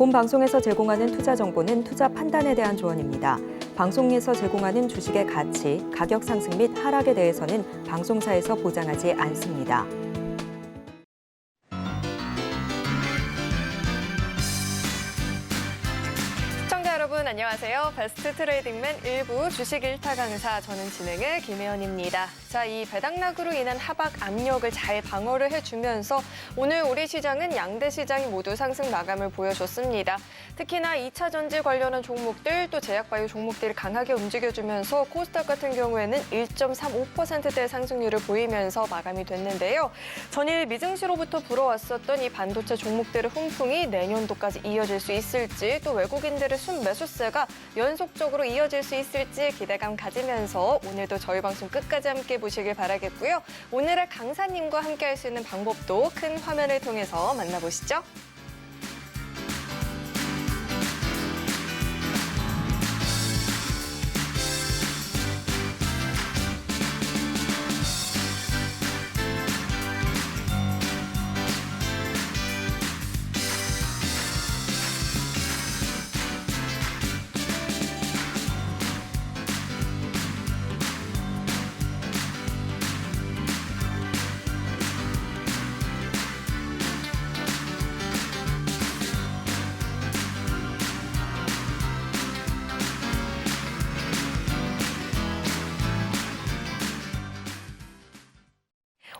본 방송에서 제공하는 투자 정보는 투자 판단에 대한 조언입니다. 방송에서 제공하는 주식의 가치, 가격 상승 및 하락에 대해서는 방송사에서 보장하지 않습니다. 여러분 안녕하세요. 베스트 트레이딩맨 1부 주식 1타 강사 저는 진행의 김혜연입니다. 자, 이 배당락으로 인한 하락 압력을 잘 방어를 해주면서 오늘 우리 시장은 양대 시장이 모두 상승 마감을 보여줬습니다. 특히나 2차 전지 관련한 종목들 또 제약바이오 종목들이 강하게 움직여주면서 코스닥 같은 경우에는 1.35%대 상승률을 보이면서 마감이 됐는데요. 전일 미증시로부터 불어왔었던 이 반도체 종목들의 훈풍이 내년도까지 이어질 수 있을지 또 외국인들의 순매수세가 연속적으로 이어질 수 있을지 기대감 가지면서 오늘도 저희 방송 끝까지 함께 보시길 바라겠고요. 오늘의 강사님과 함께 할 수 있는 방법도 큰 화면을 통해서 만나보시죠.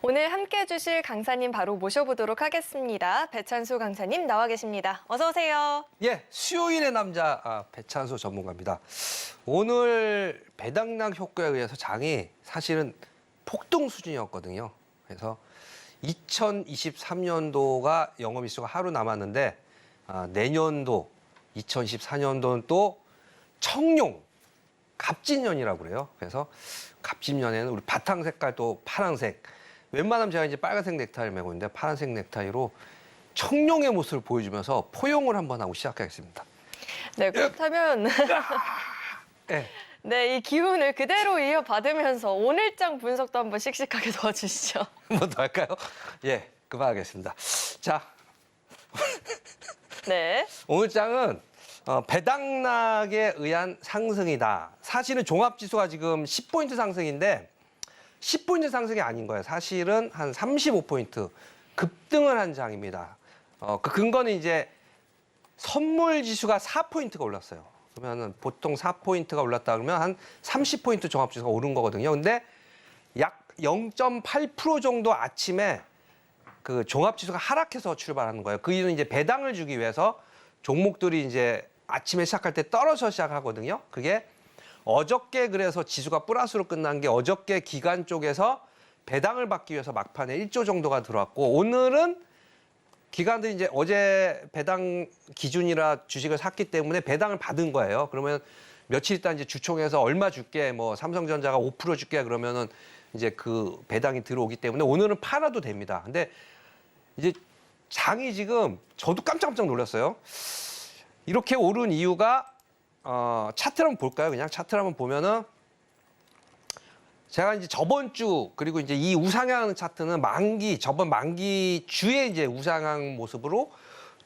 오늘 함께해 주실 강사님 바로 모셔보도록 하겠습니다. 배찬수 강사님 나와 계십니다. 어서 오세요. 예, 수요일의 남자 배찬수 전문가입니다. 오늘 배당락 효과에 의해서 장이 사실은 폭등 수준이었거든요. 그래서 2023년도가 영업일수가 하루 남았는데 내년도 2024년도는 또 청룡 갑진년이라고 그래요. 그래서 갑진년에는 우리 바탕 색깔도 파란색, 웬만하면 제가 이제 빨간색 넥타이를 메고 있는데 파란색 넥타이로 청룡의 모습을 보여주면서 포용을 한번 하고 시작하겠습니다. 네, 그렇다면 네. 네, 이 기운을 그대로 이어받으면서 오늘장 분석도 한번 씩씩하게 넣어주시죠. 뭐 더 할까요? 예, 그만하겠습니다. 자, 네. 오늘장은 배당락에 의한 상승이다. 사실은 종합지수가 지금 10포인트 상승인데 10포인트 상승이 아닌 거예요. 사실은 한 35포인트 급등을 한 장입니다. 그 근거는 이제 선물 지수가 4포인트가 올랐어요. 그러면은 보통 4포인트가 올랐다 그러면 한 30포인트 종합지수가 오른 거거든요. 근데 약 0.8% 정도 아침에 그 종합지수가 하락해서 출발하는 거예요. 그 이유는 이제 배당을 주기 위해서 종목들이 이제 아침에 시작할 때 떨어져 시작하거든요. 그게 어저께 그래서 지수가 플러스로 끝난 게 어저께 기관 쪽에서 배당을 받기 위해서 막판에 1조 정도가 들어왔고 오늘은 기관들이 이제 어제 배당 기준이라 주식을 샀기 때문에 배당을 받은 거예요. 그러면 며칠 있다 이제 주총에서 얼마 줄게, 뭐 삼성전자가 5% 줄게 그러면은 이제 그 배당이 들어오기 때문에 오늘은 팔아도 됩니다. 근데 이제 장이 지금 저도 깜짝깜짝 놀랐어요. 이렇게 오른 이유가 차트를 한번 볼까요? 그냥 차트를 한번 보면은 제가 이제 저번 주 그리고 이제 이 우상향 차트는 저번 만기 주에 이제 우상향 모습으로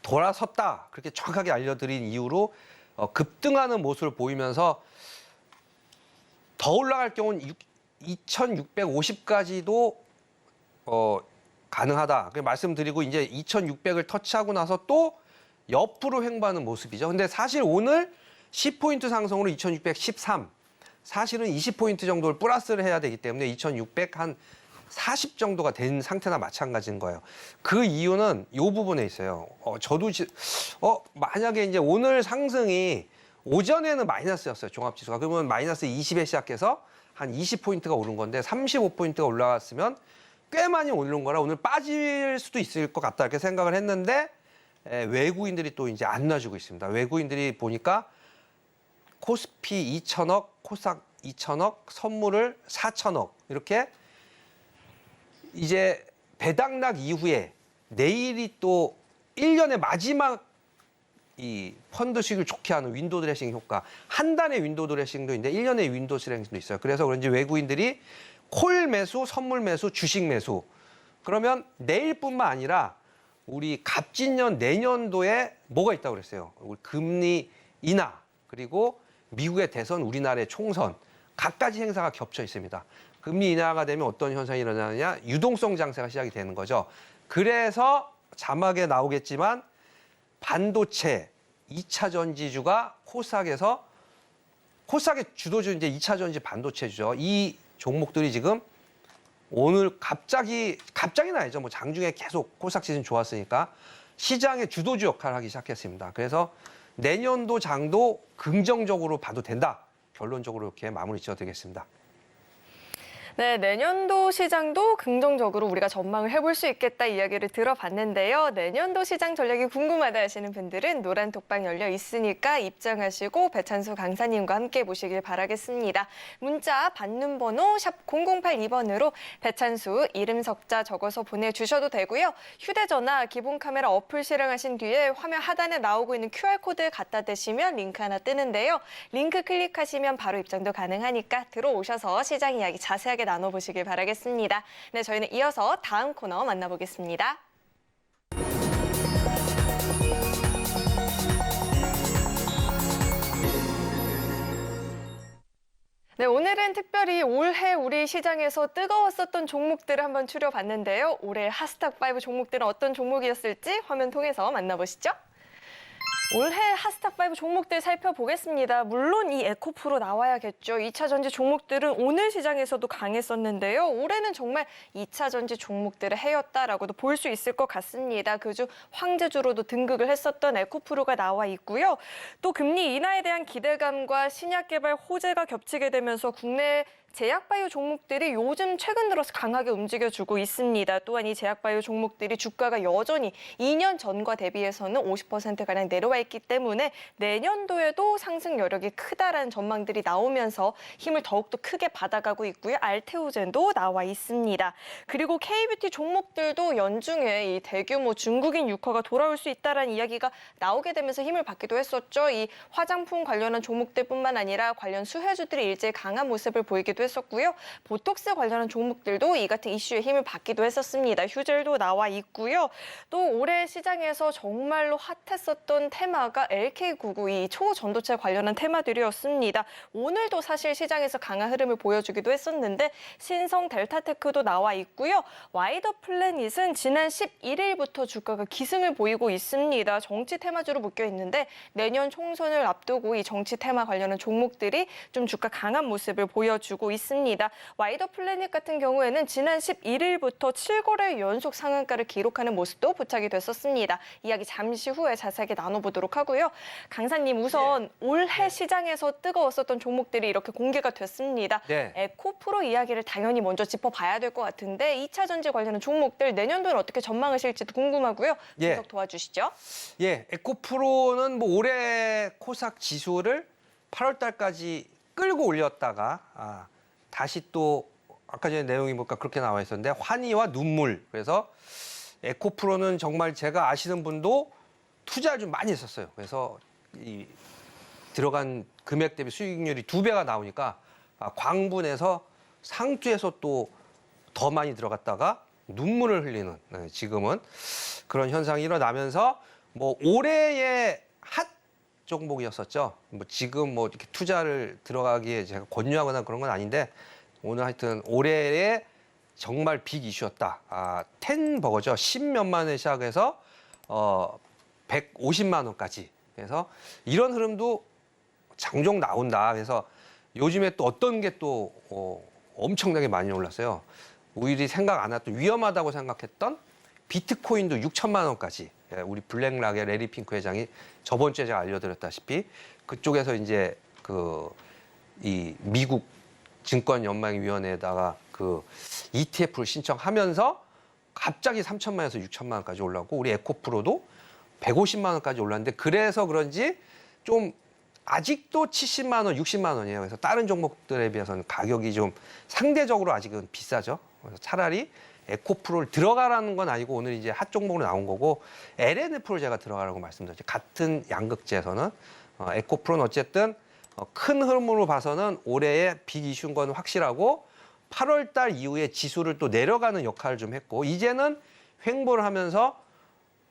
돌아섰다. 그렇게 정확하게 알려드린 이유로 급등하는 모습을 보이면서 더 올라갈 경우는 2650까지도 가능하다. 그 말씀드리고 이제 2600을 터치하고 나서 또 옆으로 횡보하는 모습이죠. 근데 사실 오늘 10포인트 상승으로 2613, 사실은 20포인트 정도를 플러스를 해야 되기 때문에 2600 한 40 정도가 된 상태나 마찬가지인 거예요. 그 이유는 이 부분에 있어요. 저도 만약에 이제 오늘 상승이 오전에는 마이너스였어요. 종합지수가. 그러면 마이너스 20에 시작해서 한 20포인트가 오른 건데 35포인트가 올라갔으면 꽤 많이 오른 거라 오늘 빠질 수도 있을 것 같다 이렇게 생각을 했는데 외국인들이 또 이제 안 놔주고 있습니다. 외국인들이 보니까 코스피 2천억, 코스닥 2천억, 선물을 4천억 이렇게 이제 배당락 이후에 내일이 또 1년의 마지막 이 펀드 수익을 좋게 하는 윈도우 드레싱 효과, 한 달의 윈도우 드레싱도 있는데 1년의 윈도우 드레싱도 있어요. 그래서 그런지 외국인들이 콜 매수, 선물 매수, 주식 매수. 그러면 내일뿐만 아니라 우리 갑진년 내년도에 뭐가 있다고 그랬어요? 우리 금리 인하 그리고 미국의 대선, 우리나라의 총선 각가지 행사가 겹쳐 있습니다. 금리 인하가 되면 어떤 현상이 일어나느냐? 유동성 장세가 시작이 되는 거죠. 그래서 자막에 나오겠지만 반도체 2차 전지주가 코스닥의 주도주 이제 2차 전지 반도체주죠. 이 종목들이 지금 오늘 갑자기는 아니죠. 뭐 장중에 계속 코스닥 지수는 좋았으니까 시장의 주도주 역할을 하기 시작했습니다. 그래서 내년도 장도 긍정적으로 봐도 된다. 결론적으로 이렇게 마무리 지어드리겠습니다. 네, 내년도 시장도 긍정적으로 우리가 전망을 해볼 수 있겠다 이야기를 들어봤는데요. 내년도 시장 전략이 궁금하다 하시는 분들은 노란 톡방 열려 있으니까 입장하시고 배찬수 강사님과 함께 보시길 바라겠습니다. 문자 받는 번호 샵 0082번으로 배찬수 이름 석자 적어서 보내주셔도 되고요. 휴대전화 기본 카메라 어플 실행하신 뒤에 화면 하단에 나오고 있는 QR코드 갖다 대시면 링크 하나 뜨는데요. 링크 클릭하시면 바로 입장도 가능하니까 들어오셔서 시장 이야기 자세하게 나눠보시길 바라겠습니다. 네, 저희는 이어서 다음 코너 만나보겠습니다. 네, 오늘은 특별히 올해 우리 시장에서 뜨거웠었던 종목들을 한번 추려봤는데요. 올해 핫스탁5 종목들은 어떤 종목이었을지 화면 통해서 만나보시죠. 올해 핫스탁5 종목들 살펴보겠습니다. 물론 이 에코프로 나와야겠죠. 2차 전지 종목들은 오늘 시장에서도 강했었는데요. 올해는 정말 2차 전지 종목들의 해였다라고도 볼 수 있을 것 같습니다. 그중 황제주로도 등극을 했었던 에코프로가 나와 있고요. 또 금리 인하에 대한 기대감과 신약 개발 호재가 겹치게 되면서 국내 제약바이오 종목들이 요즘 최근 들어서 강하게 움직여주고 있습니다. 또한 이 제약바이오 종목들이 주가가 여전히 2년 전과 대비해서는 50%가량 내려와 있기 때문에 내년도에도 상승 여력이 크다라는 전망들이 나오면서 힘을 더욱더 크게 받아가고 있고요. 알테오젠도 나와 있습니다. 그리고 K뷰티 종목들도 연중에 이 대규모 중국인 유커가 돌아올 수 있다는 이야기가 나오게 되면서 힘을 받기도 했었죠. 이 화장품 관련한 종목들뿐만 아니라 관련 수혜주들이 일제히 강한 모습을 보이기도 했었고요. 보톡스 관련한 종목들도 이 같은 이슈에 힘을 받기도 했었습니다. 휴젤도 나와 있고요. 또 올해 시장에서 정말로 핫했었던 테마가 LK99, 이 초전도체 관련한 테마들이었습니다. 오늘도 사실 시장에서 강한 흐름을 보여주기도 했었는데 신성 델타테크도 나와 있고요. 와이더 플래닛은 지난 11일부터 주가가 기승을 보이고 있습니다. 정치 테마주로 묶여 있는데 내년 총선을 앞두고 이 정치 테마 관련한 종목들이 좀 주가 강한 모습을 보여주고 있습니다. 와이더 플래닛 같은 경우에는 지난 11일부터 7거래 연속 상한가를 기록하는 모습도 포착이 됐었습니다. 이야기 잠시 후에 자세하게 나눠보도록 하고요. 강사님, 우선 올해 시장에서 뜨거웠었던 종목들이 이렇게 공개가 됐습니다. 네. 에코프로 이야기를 당연히 먼저 짚어봐야 될 것 같은데 2차 전지 관련한 종목들 내년도에는 어떻게 전망하실지도 궁금하고요. 분석 도와주시죠. 예, 에코프로는 뭐 올해 코스닥 지수를 8월 달까지 끌고 올렸다가 다시 또 아까 전에 내용이 보니까 그렇게 나와 있었는데 환희와 눈물. 그래서 에코프로는 정말 제가 아시는 분도 투자를 좀 많이 했었어요. 그래서 이 들어간 금액 대비 수익률이 2배가 나오니까 광분해서 상투에서 또 더 많이 들어갔다가 눈물을 흘리는 지금은 그런 현상이 일어나면서 뭐 올해의 핫 종목이었었죠. 뭐 지금 뭐 이렇게 투자를 들어가기에 제가 권유하거나 그런 건 아닌데 오늘 하여튼 올해의 정말 빅 이슈였다. 텐버거죠. 10몇만 원에 시작해서 150만 원까지. 그래서 이런 흐름도 장종 나온다. 그래서 요즘에 또 어떤 게 또 엄청나게 많이 올랐어요. 우리 생각 안 했던 위험하다고 생각했던 비트코인도 6천만 원까지. 우리 블랙락의 레리 핑크 회장이 저번 주에 제가 알려드렸다시피 그쪽에서 이제 이 미국 증권연맹위원회에다가 그 ETF를 신청하면서 갑자기 3천만 원에서 6천만 원까지 올랐고 우리 에코프로도 150만 원까지 올랐는데 그래서 그런지 좀 아직도 70만 원, 60만 원이에요. 그래서 다른 종목들에 비해서는 가격이 좀 상대적으로 아직은 비싸죠. 그래서 차라리 에코프로를 들어가라는 건 아니고 오늘 이제 핫 종목으로 나온 거고 LNF를 제가 들어가라고 말씀드렸죠. 같은 양극재에서는 에코프로는 어쨌든 큰 흐름으로 봐서는 올해의 빅 이슈인 건 확실하고 8월 달 이후에 지수를 또 내려가는 역할을 좀 했고 이제는 횡보를 하면서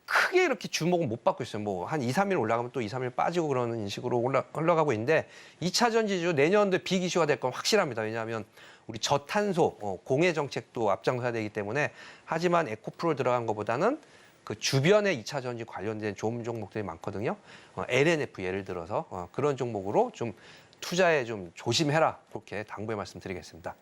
크게 이렇게 주목은 못 받고 있어요. 뭐 한 2, 3일 올라가면 또 2, 3일 빠지고 그러는 식으로 흘러가고 있는데 2차 전지주 내년도에 빅 이슈가 될 건 확실합니다. 왜냐하면 우리 저탄소 공해 정책도 앞장서야 되기 때문에 하지만 에코프로 들어간 것보다는 그 주변에 2차 전지 관련된 좋은 종목들이 많거든요. LNF 예를 들어서 그런 종목으로 좀 투자에 좀 조심해라. 그렇게 당부의 말씀드리겠습니다.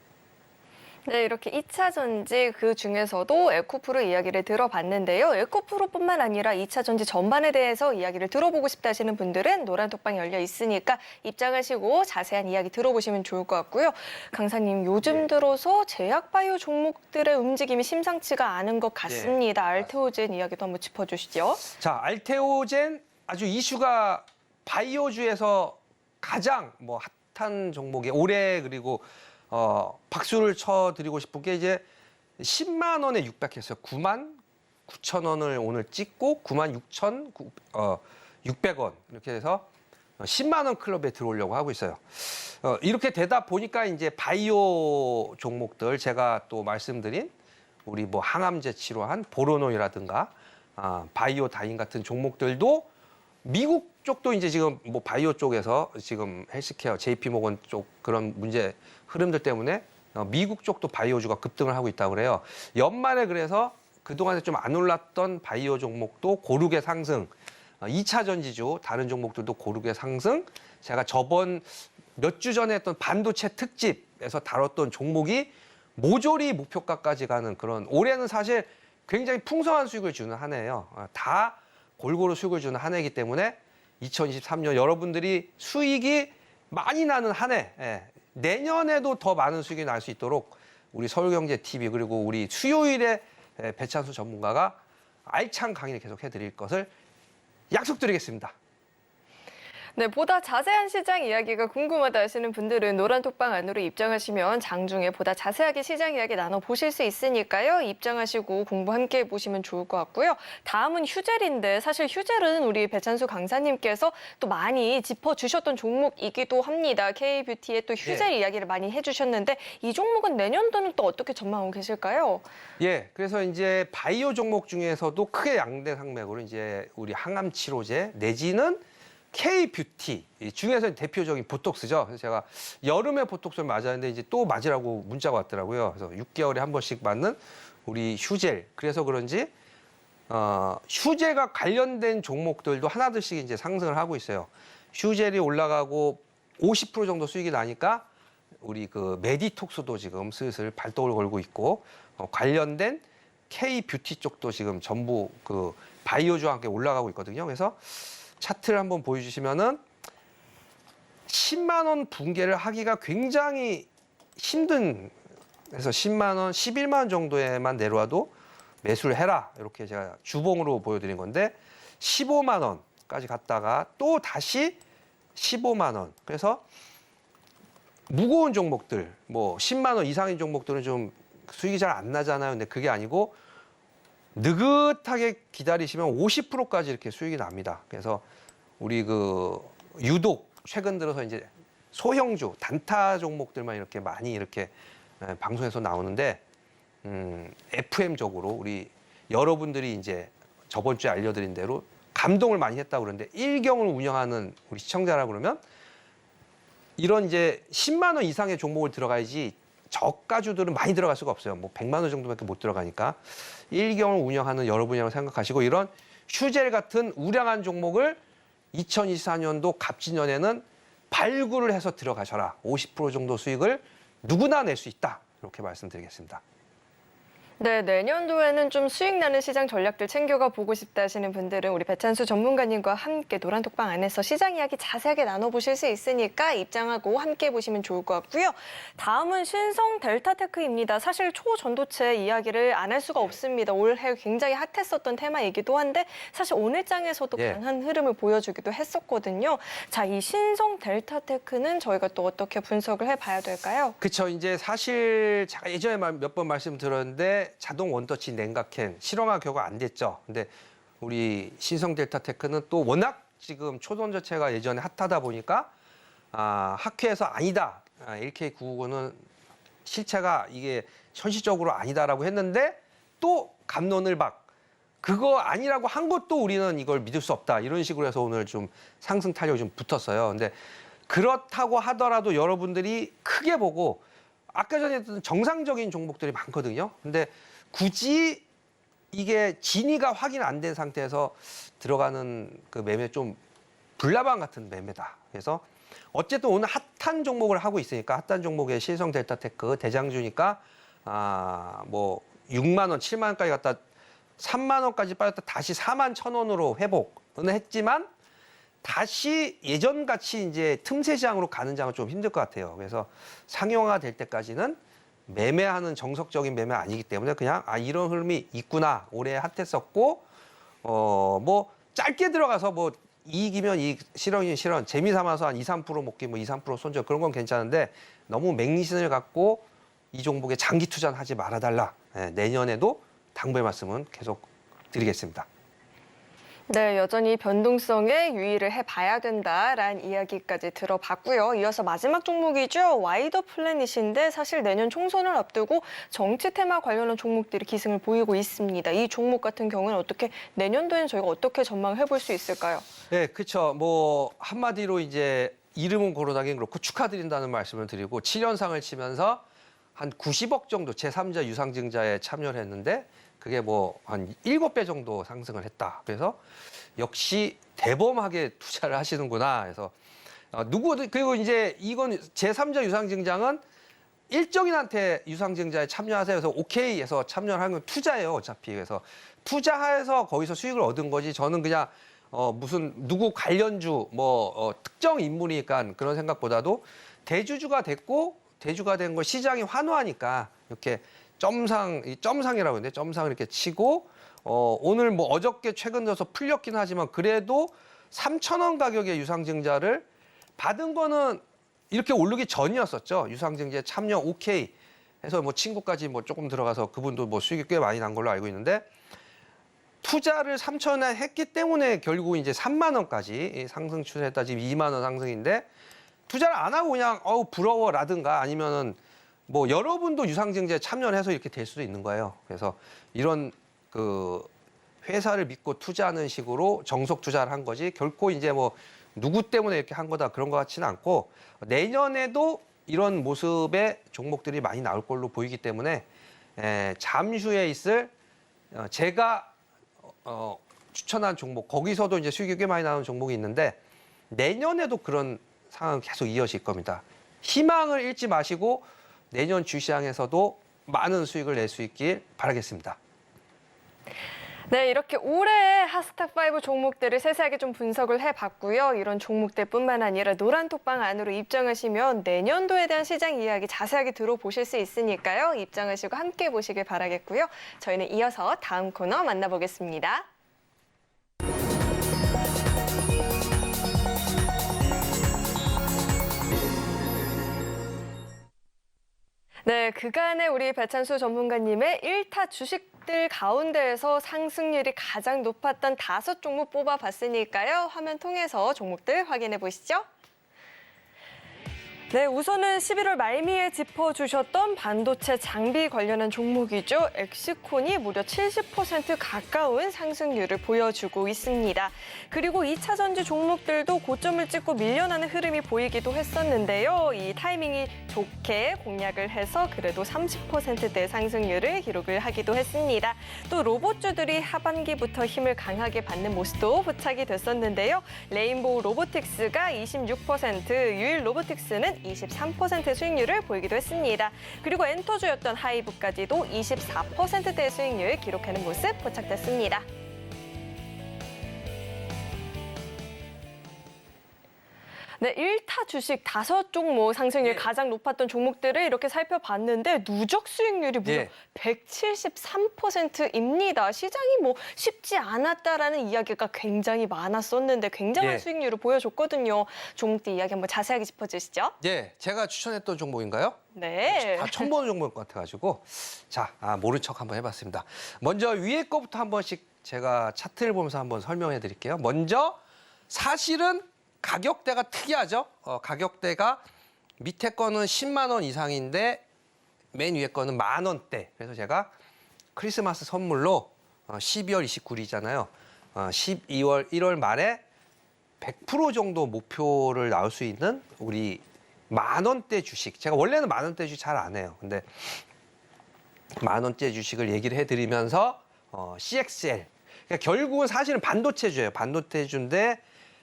네, 이렇게 2차 전지 그 중에서도 에코프로 이야기를 들어봤는데요. 에코프로뿐만 아니라 2차 전지 전반에 대해서 이야기를 들어보고 싶다 하시는 분들은 노란톡방 열려 있으니까 입장하시고 자세한 이야기 들어보시면 좋을 것 같고요. 강사님, 요즘 들어서 제약바이오 종목들의 움직임이 심상치가 않은 것 같습니다. 알테오젠 이야기도 한번 짚어주시죠. 자, 알테오젠 아주 이슈가 바이오주에서 가장 뭐 핫한 종목이 올해 그리고 박수를 쳐드리고 싶은 게 이제 10만 원에 육박했어요. 9만 9천 원을 오늘 찍고 9만 6,600원 이렇게 해서 10만 원 클럽에 들어오려고 하고 있어요. 이렇게 되다 보니까 이제 바이오 종목들 제가 또 말씀드린 우리 뭐 항암제 치료한 보로노이라든가 바이오 다인 같은 종목들도 미국 쪽도 이제 지금 뭐 바이오 쪽에서 지금 헬스케어, JP모건 쪽 그런 문제 흐름들 때문에 미국 쪽도 바이오주가 급등을 하고 있다고 그래요. 연말에 그래서 그동안에 좀 안 올랐던 바이오 종목도 고르게 상승, 2차 전지주 다른 종목들도 고르게 상승. 제가 저번 몇 주 전에 했던 반도체 특집에서 다뤘던 종목이 모조리 목표가까지 가는 그런 올해는 사실 굉장히 풍성한 수익을 주는 한 해예요. 다 골고루 수익을 주는 한 해이기 때문에 2023년 여러분들이 수익이 많이 나는 한 해, 내년에도 더 많은 수익이 날 수 있도록 우리 서울경제TV 그리고 우리 수요일에 배찬수 전문가가 알찬 강의를 계속 해드릴 것을 약속드리겠습니다. 네, 보다 자세한 시장 이야기가 궁금하다 하시는 분들은 노란톡방 안으로 입장하시면 장중에 보다 자세하게 시장 이야기 나눠보실 수 있으니까요. 입장하시고 공부 함께 해보시면 좋을 것 같고요. 다음은 휴젤인데 사실 휴젤은 우리 배찬수 강사님께서 또 많이 짚어주셨던 종목이기도 합니다. K뷰티의 또 휴젤 이야기를 많이 해주셨는데 이 종목은 내년도는 또 어떻게 전망하고 계실까요? 예, 그래서 이제 바이오 종목 중에서도 크게 양대 산맥으로 이제 우리 항암 치료제 내지는 K뷰티 중에서 대표적인 보톡스죠. 그래서 제가 여름에 보톡스를 맞았는데 이제 또 맞으라고 문자가 왔더라고요. 그래서 6개월에 한 번씩 맞는 우리 휴젤. 그래서 그런지 휴젤과 관련된 종목들도 하나둘씩 이제 상승을 하고 있어요. 휴젤이 올라가고 50% 정도 수익이 나니까 우리 그 메디톡스도 지금 슬슬 발동을 걸고 있고 관련된 K뷰티 쪽도 지금 전부 그 바이오주와 함께 올라가고 있거든요. 그래서 차트를 한번 보여주시면은 10만 원 붕괴를 하기가 굉장히 힘든, 그래서 10만 원, 11만 원 정도에만 내려와도 매수를 해라. 이렇게 제가 주봉으로 보여드린 건데 15만 원까지 갔다가 또 다시 15만 원. 그래서 무거운 종목들, 뭐 10만 원 이상인 종목들은 좀 수익이 잘 안 나잖아요. 근데 그게 아니고 느긋하게 기다리시면 50%까지 이렇게 수익이 납니다. 그래서 우리 그 유독 최근 들어서 이제 소형주 단타 종목들만 이렇게 많이 이렇게 방송에서 나오는데 FM적으로 우리 여러분들이 이제 저번 주에 알려드린 대로 감동을 많이 했다고 그러는데 일경을 운영하는 우리 시청자라 그러면 이런 이제 10만 원 이상의 종목을 들어가야지 저가주들은 많이 들어갈 수가 없어요. 뭐 100만 원 정도밖에 못 들어가니까 일경을 운영하는 여러분이라고 생각하시고 이런 휴젤 같은 우량한 종목을 2024년도 갑진년에는 발굴을 해서 들어가셔라. 50% 정도 수익을 누구나 낼 수 있다. 이렇게 말씀드리겠습니다. 네, 내년도에는 좀 수익 나는 시장 전략들 챙겨가 보고 싶다 하시는 분들은 우리 배찬수 전문가님과 함께 노란톡방 안에서 시장 이야기 자세하게 나눠보실 수 있으니까 입장하고 함께 보시면 좋을 것 같고요. 다음은 신성 델타테크입니다. 사실 초전도체 이야기를 안 할 수가 없습니다. 올해 굉장히 핫했었던 테마이기도 한데 사실 오늘 장에서도 강한 흐름을 보여주기도 했었거든요. 자, 이 신성 델타테크는 저희가 또 어떻게 분석을 해봐야 될까요? 그렇죠. 이제 사실 제가 예전에 몇 번 말씀드렸는데 자동 원터치 냉각캔 실용화 결과 안 됐죠. 근데 우리 신성 델타테크는 또 워낙 지금 초전도체가 예전에 핫하다 보니까 학회에서 아니다. LK959는 실체가 이게 현실적으로 아니다라고 했는데 또 갑론을 박 그거 아니라고 한 것도 우리는 이걸 믿을 수 없다. 이런 식으로 해서 오늘 좀 상승 탄력이 좀 붙었어요. 근데 그렇다고 하더라도 여러분들이 크게 보고 아까 전에 했던 정상적인 종목들이 많거든요. 근데 굳이 이게 진위가 확인 안 된 상태에서 들어가는 그 매매 좀 불나방 같은 매매다. 그래서 어쨌든 오늘 핫한 종목을 하고 있으니까 핫한 종목의 실성 델타테크 대장주니까 뭐 6만 원, 7만 원까지 갔다 3만 원까지 빠졌다 다시 4만 1,000원으로 회복은 했지만 다시 예전같이 이제 틈새 시장으로 가는 장은 좀 힘들 것 같아요. 그래서 상용화 될 때까지는 매매하는 정석적인 매매 아니기 때문에 그냥 이런 흐름이 있구나. 올해 핫했었고 뭐 짧게 들어가서 뭐 이익이면 이익, 실현이면 실현, 재미 삼아서 한 2, 3% 먹기, 뭐 2, 3% 손절 그런 건 괜찮은데 너무 맹리신을 갖고 이 종목에 장기 투자는 하지 말아달라. 내년에도 당부의 말씀은 계속 드리겠습니다. 네, 여전히 변동성에 유의를 해봐야 된다라는 이야기까지 들어봤고요. 이어서 마지막 종목이죠. 와이더 플래닛인데 사실 내년 총선을 앞두고 정치 테마 관련한 종목들이 기승을 보이고 있습니다. 이 종목 같은 경우는 어떻게 내년도에는 저희가 어떻게 전망해 볼 수 있을까요? 네, 그렇죠. 뭐 한마디로 이제 이름은 거론하긴 그렇고 축하드린다는 말씀을 드리고 7연상을 치면서 한 90억 정도 제3자 유상증자에 참여를 했는데 그게 뭐 한 7배 정도 상승을 했다. 그래서 역시 대범하게 투자를 하시는구나. 그래서 누구든 그리고 이제 이건 제3자 유상증자는 일정인한테 유상증자에 참여하세요. 그래서 오케이 해서 참여를 하는 건 투자예요. 어차피. 그래서 투자해서 거기서 수익을 얻은 거지. 저는 그냥 무슨 누구 관련주 뭐 특정 인물이니까 그런 생각보다도 대주주가 됐고 대주가 된 걸 시장이 환호하니까 이렇게 점상이라고 하는데 점상을 이렇게 치고 오늘 뭐 어저께 최근 들어서 풀렸긴 하지만 그래도 3,000원 가격의 유상증자를 받은 거는 이렇게 오르기 전이었었죠. 유상증자에 참여 오케이 해서 뭐 친구까지 뭐 조금 들어가서 그분도 뭐 수익이 꽤 많이 난 걸로 알고 있는데 투자를 3,000원에 했기 때문에 결국 이제 3만 원까지 상승 추세했다. 지금 2만 원 상승인데 투자를 안 하고 그냥 부러워라든가 아니면은 뭐 여러분도 유상증자에 참여를 해서 이렇게 될 수도 있는 거예요. 그래서 이런 그 회사를 믿고 투자하는 식으로 정석 투자를 한 거지 결코 이제 뭐 누구 때문에 이렇게 한 거다 그런 것 같지는 않고 내년에도 이런 모습의 종목들이 많이 나올 걸로 보이기 때문에 잠시후에 있을 제가 추천한 종목 거기서도 이제 수익이 꽤 많이 나오는 종목이 있는데 내년에도 그런 상황은 계속 이어질 겁니다. 희망을 잃지 마시고 내년 주시장에서도 많은 수익을 낼 수 있길 바라겠습니다. 네, 이렇게 올해의 핫스탁5 종목들을 세세하게 좀 분석을 해봤고요. 이런 종목들뿐만 아니라 노란톡방 안으로 입장하시면 내년도에 대한 시장 이야기 자세하게 들어보실 수 있으니까요. 입장하시고 함께 보시길 바라겠고요. 저희는 이어서 다음 코너 만나보겠습니다. 네, 그간의 우리 배찬수 전문가님의 1타 주식들 가운데에서 상승률이 가장 높았던 5종목 뽑아봤으니까요. 화면 통해서 종목들 확인해 보시죠. 네, 우선은 11월 말미에 짚어주셨던 반도체 장비 관련한 종목이죠. 엑스콘이 무려 70% 가까운 상승률을 보여주고 있습니다. 그리고 2차 전지 종목들도 고점을 찍고 밀려나는 흐름이 보이기도 했었는데요. 이 타이밍이 좋게 공략을 해서 그래도 30%대 상승률을 기록을 하기도 했습니다. 또 로봇주들이 하반기부터 힘을 강하게 받는 모습도 포착이 됐었는데요. 레인보우 로보틱스가 26%, 유일 로보틱스는 23% 수익률을 보이기도 했습니다. 그리고 엔터주였던 하이브까지도 24%대 수익률 기록하는 모습 포착됐습니다. 네, 1타 주식 5종목 상승률 가장 높았던 종목들을 이렇게 살펴봤는데 누적 수익률이 무려 173%입니다. 시장이 뭐 쉽지 않았다라는 이야기가 굉장히 많았었는데 굉장한 수익률을 보여줬거든요. 종목들 이야기 한번 자세하게 짚어주시죠. 네, 제가 추천했던 종목인가요? 네. 다 처음 보는 종목일 것 같아가지고 자, 모른 척 한번 해봤습니다. 먼저 위에 거부터 한 번씩 제가 차트를 보면서 한번 설명해 드릴게요. 먼저 사실은 가격대가 특이하죠. 가격대가 밑에 거는 10만 원 이상인데 맨 위에 거는 10,000원대. 그래서 제가 크리스마스 선물로 12월 29일이잖아요. 12월 1월 말에 100% 정도 목표를 나올 수 있는 우리 만 원대 주식. 제가 원래는 만 원대 주식 잘 안 해요. 근데 만 원대 주식을 얘기를 해드리면서 CXL. 그러니까 결국은 사실은 반도체주예요. 반도체주인데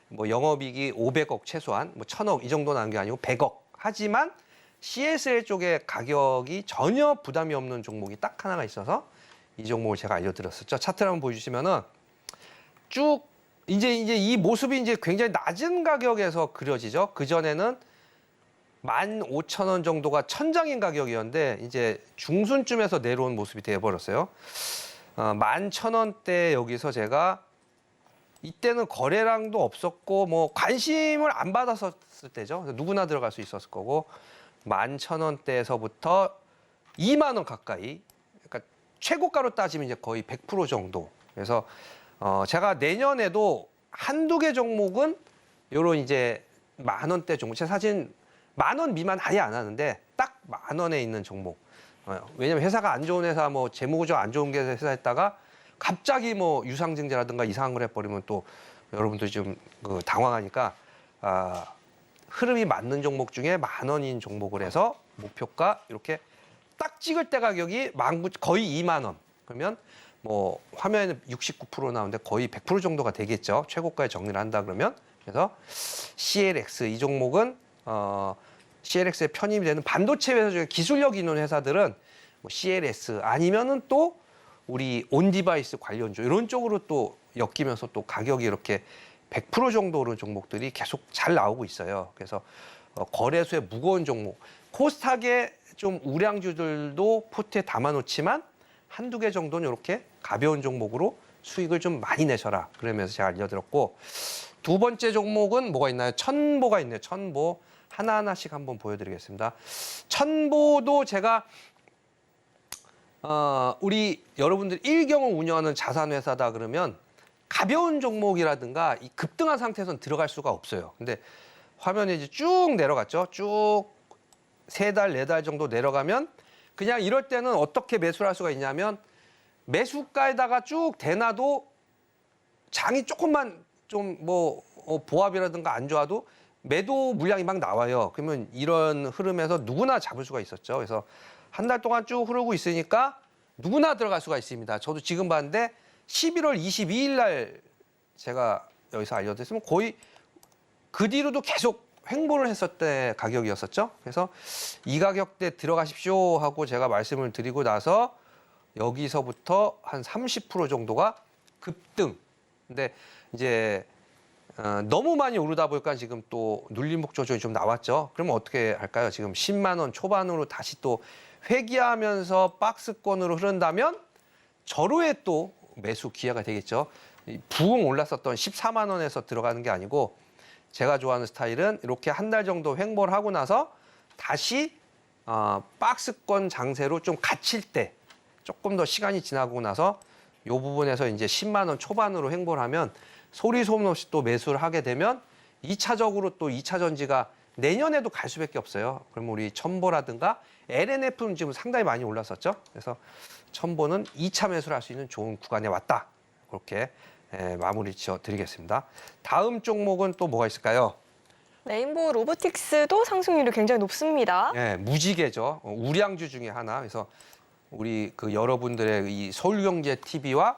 뭐 영업이익이 500억 최소한, 뭐 1000억 이 정도 나는 게 아니고 100억. 하지만 CSL 쪽의 가격이 전혀 부담이 없는 종목이 딱 하나가 있어서 이 종목을 제가 알려드렸었죠. 차트를 한번 보여주시면은 쭉 이제 이 모습이 이제 굉장히 낮은 가격에서 그려지죠. 그 전에는 15,000원 정도가 천장인 가격이었는데 이제 중순쯤에서 내려온 모습이 되어버렸어요. 11,000원대 여기서 제가 이때는 거래량도 없었고 뭐 관심을 안 받았었을 때죠. 누구나 들어갈 수 있었을 거고 11,000원대에서부터 2만 원 가까이. 그러니까 최고가로 따지면 이제 거의 100% 정도. 그래서 제가 내년에도 한두 개 종목은 요런 이제 만 원대 종목. 제 사진 만 원 미만 아예 안 하는데 딱 만 원에 있는 종목. 왜냐면 회사가 안 좋은 회사, 뭐 재무구조 안 좋은 게 회사였다가 갑자기 뭐 유상증자라든가 이상한 걸 해버리면 또 여러분들 좀 당황하니까 흐름이 맞는 종목 중에 만 원인 종목을 해서 목표가 이렇게 딱 찍을 때 가격이 거의 2만 원. 그러면 뭐 화면에는 69% 나오는데 거의 100% 정도가 되겠죠. 최고가에 정리를 한다 그러면. 그래서 CLX 이 종목은 CLX에 편입이 되는 반도체 회사 중에 기술력 있는 회사들은 뭐 CLS 아니면은 또 우리 온디바이스 관련주 이런 쪽으로 또 엮이면서 또 가격이 이렇게 100% 정도 오른 종목들이 계속 잘 나오고 있어요. 그래서 거래소의 무거운 종목, 코스닥의 좀 우량주들도 포트에 담아놓지만 한두 개 정도는 이렇게 가벼운 종목으로 수익을 좀 많이 내셔라. 그러면서 제가 알려드렸고 두 번째 종목은 뭐가 있나요? 천보가 있네요. 천보 하나하나씩 한번 보여드리겠습니다. 천보도 제가 우리 여러분들 일경을 운영하는 자산회사다 그러면 가벼운 종목이라든가 이 급등한 상태에서는 들어갈 수가 없어요. 근데 화면에 이제 쭉 내려갔죠. 쭉 3달, 4달 정도 내려가면 그냥 이럴 때는 어떻게 매수를 할 수가 있냐면 매수가에다가 쭉 대놔도 장이 조금만 좀 뭐 보합이라든가 안 좋아도 매도 물량이 막 나와요. 그러면 이런 흐름에서 누구나 잡을 수가 있었죠. 그래서 한 달 동안 쭉 흐르고 있으니까 누구나 들어갈 수가 있습니다. 저도 지금 봤는데 11월 22일 날 제가 여기서 알려드렸으면 거의 그 뒤로도 계속 횡보를 했었던 가격이었었죠. 그래서 이 가격대 들어가십시오 하고 제가 말씀을 드리고 나서 여기서부터 한 30% 정도가 급등. 근데 이제 너무 많이 오르다 보니까 지금 또 눌림목 조정이 좀 나왔죠. 그러면 어떻게 할까요? 지금 10만 원 초반으로 다시 또 회귀하면서 박스권으로 흐른다면 절호의 또 매수 기회가 되겠죠. 부흥 올랐었던 14만 원에서 들어가는 게 아니고 제가 좋아하는 스타일은 이렇게 한 달 정도 횡보를 하고 나서 다시 박스권 장세로 좀 갇힐 때 조금 더 시간이 지나고 나서 이 부분에서 이제 10만 원 초반으로 횡보를 하면 소리 소문 없이 또 매수를 하게 되면 2차적으로 또 2차 전지가 내년에도 갈 수밖에 없어요. 그러면 우리 첨보라든가 LNF는 지금 상당히 많이 올랐었죠. 그래서 첨보는 2차 매수를 할 수 있는 좋은 구간에 왔다. 그렇게 마무리 지어 드리겠습니다. 다음 종목은 또 뭐가 있을까요? 레인보우 로보틱스도 상승률이 굉장히 높습니다. 네, 무지개죠. 우량주 중에 하나. 그래서 우리 그 여러분들의 이 서울경제 TV와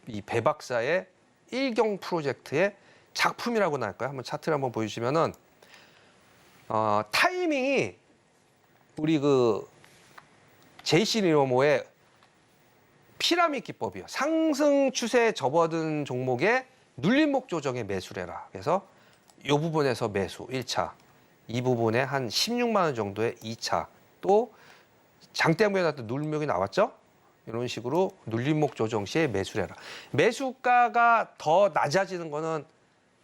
이 배 박사의 일경 프로젝트의 작품이라고나 할까요? 한번 차트를 한번 보여주시면은 타이밍이 우리 그 제이시 리노모의 피라미드 기법이요. 상승 추세에 접어든 종목의 눌림목 조정에 매수를 해라. 그래서 이 부분에서 매수 1차, 이 부분에 한 16만 원 정도의 2차, 또 장대무에 나왔던 눌림목이 나왔죠? 이런 식으로 눌림목 조정 시에 매수를 해라. 매수가가 더 낮아지는 거는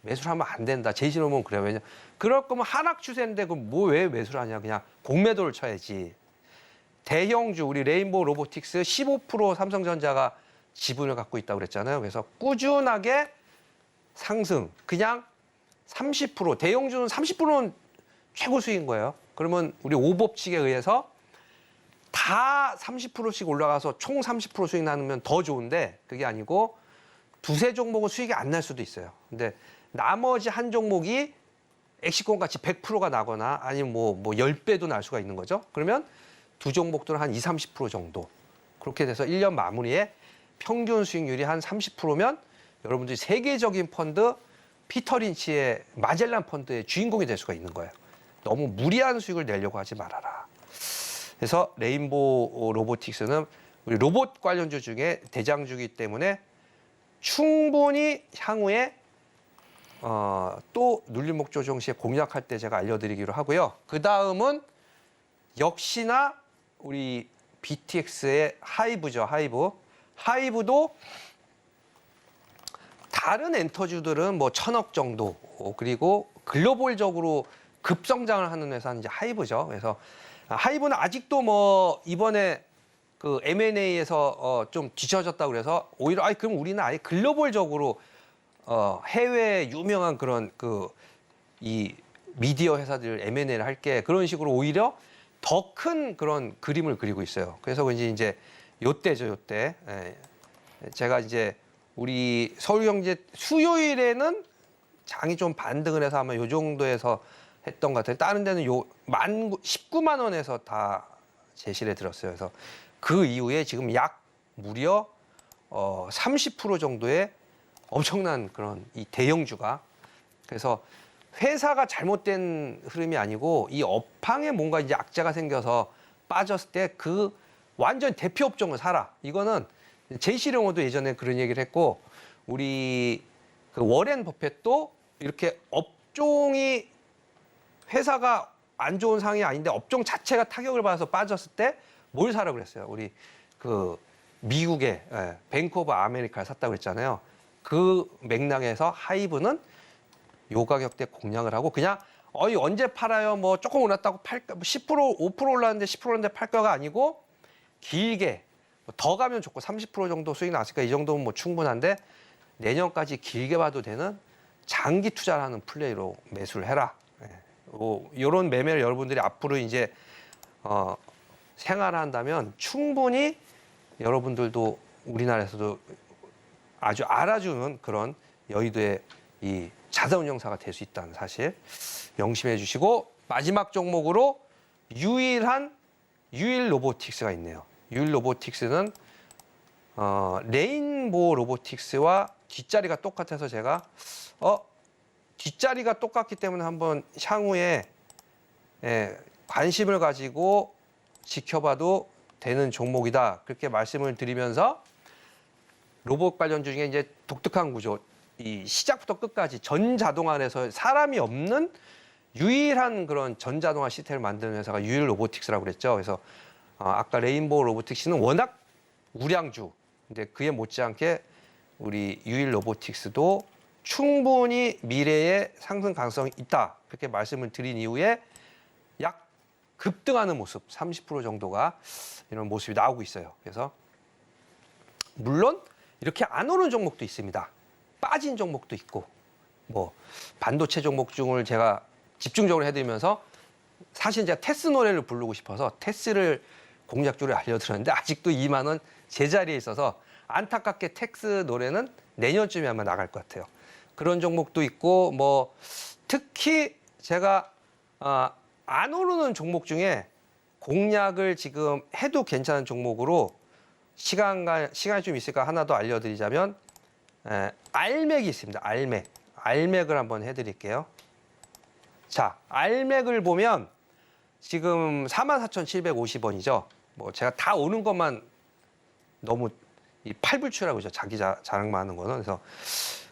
매수를 하면 안 된다. 제시노면 그래요. 왜냐? 그럴 거면 하락 추세인데 그럼 뭐 왜 매수를 하냐? 그냥 공매도를 쳐야지. 대형주 우리 레인보우 로보틱스 15% 삼성전자가 지분을 갖고 있다고 그랬잖아요. 그래서 꾸준하게 상승. 그냥 30% 대형주는 30%는 최고 수익인 거예요. 그러면 우리 오법칙에 의해서 다 30%씩 올라가서 총 30% 수익 나누면 더 좋은데 그게 아니고 두세 종목은 수익이 안 날 수도 있어요. 근데 나머지 한 종목이 엑시콘 같이 100%가 나거나 아니면 뭐 10배도 날 수가 있는 거죠. 그러면 두 종목들은 한 20, 30% 정도. 그렇게 돼서 1년 마무리에 평균 수익률이 한 30%면 여러분들이 세계적인 펀드 피터 린치의 마젤란 펀드의 주인공이 될 수가 있는 거예요. 너무 무리한 수익을 내려고 하지 말아라. 그래서 레인보우 로보틱스는 우리 로봇 관련주 중에 대장주이기 때문에 충분히 향후에 또 눌림목 조정 시에 공략할 때 제가 알려드리기로 하고요. 그 다음은 역시나 우리 BTX의 하이브죠. 하이브도 다른 엔터주들은 뭐 1,000억 정도 그리고 글로벌적으로 급성장을 하는 회사는 이제 하이브죠. 그래서 하이브는 아직도 뭐 이번에 그 M&A에서 좀 뒤처졌다고 그래서 오히려 그럼 우리는 아예 글로벌적으로 해외 유명한 그런 이 미디어 회사들 M&A를 할게 그런 식으로 오히려 더 큰 그런 그림을 그리고 있어요. 그래서 이제 요때죠, 요때. 제가 이제 우리 서울경제 수요일에는 장이 좀 반등을 해서 아마 요 정도에서 했던 것 같아요. 다른 데는 19만 원에서 다 제시를 들었어요. 그래서 그 이후에 지금 약 무려 30% 정도의 엄청난 그런 이 대형주가 그래서 회사가 잘못된 흐름이 아니고 이 업황에 뭔가 이제 악재가 생겨서 빠졌을 때 그 완전 대표 업종을 사라. 이거는 제시령호도 예전에 그런 얘기를 했고 우리 그 워렌 버핏도 이렇게 업종이 회사가 안 좋은 상황이 아닌데 업종 자체가 타격을 받아서 빠졌을 때 뭘 사라고 그랬어요. 우리 그 미국의 뱅크 오브 아메리카를 샀다고 그랬잖아요. 그 맥락에서 하이브는 요 가격대 공략을 하고 그냥 언제 팔아요? 뭐 조금 올랐다고 팔까? 10% 5% 올랐는데 10% 올랐는데 팔 거가 아니고 길게 더 가면 좋고 30% 정도 수익 났으니까 이 정도면 뭐 충분한데 내년까지 길게 봐도 되는 장기 투자를 하는 플레이로 매수를 해라. 이런 매매를 여러분들이 앞으로 이제 생활한다면 충분히 여러분들도 우리나라에서도 아주 알아주는 그런 여의도의 이 자산운용사가 될 수 있다는 사실 명심해 주시고 마지막 종목으로 유일 로보틱스가 있네요. 유일 로보틱스는 레인보우 로보틱스와 뒷자리가 똑같아서 제가 뒷자리가 똑같기 때문에 한번 향후에 관심을 가지고 지켜봐도 되는 종목이다. 그렇게 말씀을 드리면서 로봇 관련주 중에 이제 독특한 구조, 이 시작부터 끝까지 전자동화 안에서 사람이 없는 유일한 그런 전자동화 시스템을 만드는 회사가 유일 로보틱스라고 그랬죠. 그래서 아까 레인보우 로보틱스는 워낙 우량주, 근데 그에 못지않게 우리 유일 로보틱스도 충분히 미래에 상승 가능성이 있다. 그렇게 말씀을 드린 이후에 약 급등하는 모습, 30% 정도가 이런 모습이 나오고 있어요. 그래서 물론 이렇게 안 오른 종목도 있습니다. 빠진 종목도 있고 뭐 반도체 종목 중을 제가 집중적으로 해드리면서 사실 제가 테스 노래를 부르고 싶어서 테스를 공략주를 알려드렸는데 아직도 2만 원 제자리에 있어서 안타깝게 테스 노래는 내년쯤에 아마 나갈 것 같아요. 그런 종목도 있고 뭐 특히 제가 안 오르는 종목 중에 공략을 지금 해도 괜찮은 종목으로 시간이 좀 있으니까 하나 더 알려드리자면 알맥이 있습니다. 알맥을 한번 해드릴게요. 자, 알맥을 보면 지금 44,750원이죠. 뭐 제가 다 오는 것만 너무 이 팔불출하고 있죠. 자기 자랑만 하는 거는. 그래서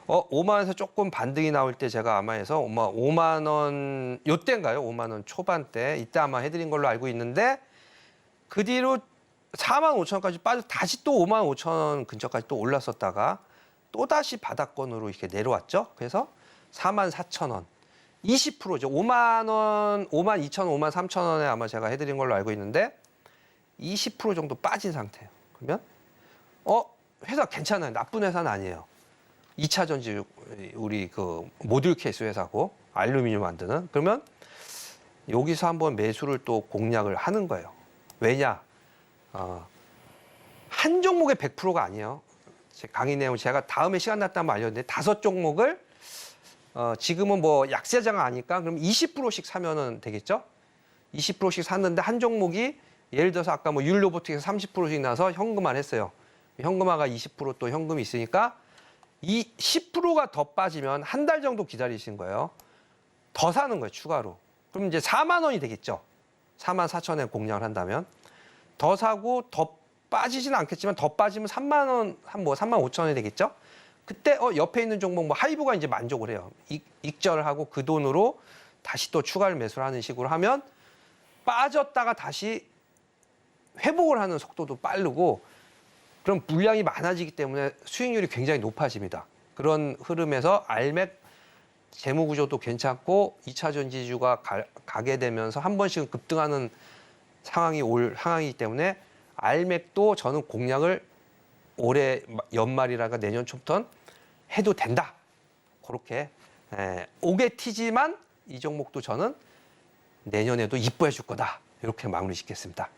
5만 원에서 조금 반등이 나올 때 제가 아마 해서 5만 원 요때인가요? 5만 원 초반대 이때 아마 해드린 걸로 알고 있는데 그 뒤로 4만 5천 원까지 빠져 다시 또 5만 5천 원 근처까지 또 올랐었다가 또 다시 바닥권으로 이렇게 내려왔죠. 그래서 4만 4천 원 20%죠. 5만 원, 5만 2천 원, 5만 3천 원에 아마 제가 해드린 걸로 알고 있는데 20% 정도 빠진 상태예요. 그러면 회사 괜찮아요. 나쁜 회사는 아니에요. 2차 전지 우리 그 모듈 케이스 회사고 알루미늄 만드는 그러면 여기서 한번 매수를 또 공략을 하는 거예요. 왜냐? 한 종목의 100%가 아니에요. 제 강의 내용 제가 다음에 시간 났다면 알려드렸는데 5종목을 지금은 뭐 약세장 아니까 그럼 20%씩 사면은 되겠죠? 20%씩 샀는데 한 종목이 예를 들어서 아까 뭐 율로보틱에서 30%씩 나서 현금화를 했어요. 현금화가 20% 또 현금이 있으니까 이 10%가 더 빠지면 한 달 정도 기다리신 거예요. 더 사는 거예요, 추가로. 그럼 이제 4만 원이 되겠죠. 4만 4천 원 공략을 한다면. 더 사고 더 빠지지는 않겠지만 더 빠지면 3만 원, 뭐 3만 5천 원이 되겠죠. 그때 옆에 있는 종목 뭐 하이브가 이제 만족을 해요. 익절을 하고 그 돈으로 다시 또 추가를 매수를 하는 식으로 하면 빠졌다가 다시 회복을 하는 속도도 빠르고 그럼 물량이 많아지기 때문에 수익률이 굉장히 높아집니다. 그런 흐름에서 알맥 재무 구조도 괜찮고 2차 전지주가 가게 되면서 한 번씩은 급등하는 상황이 올 상황이기 때문에 알맥도 저는 공략을 올해 연말이라가 내년 초부터는 해도 된다. 그렇게 오게 튀지만 이 종목도 저는 내년에도 이뻐해 줄 거다. 이렇게 마무리 짓겠습니다.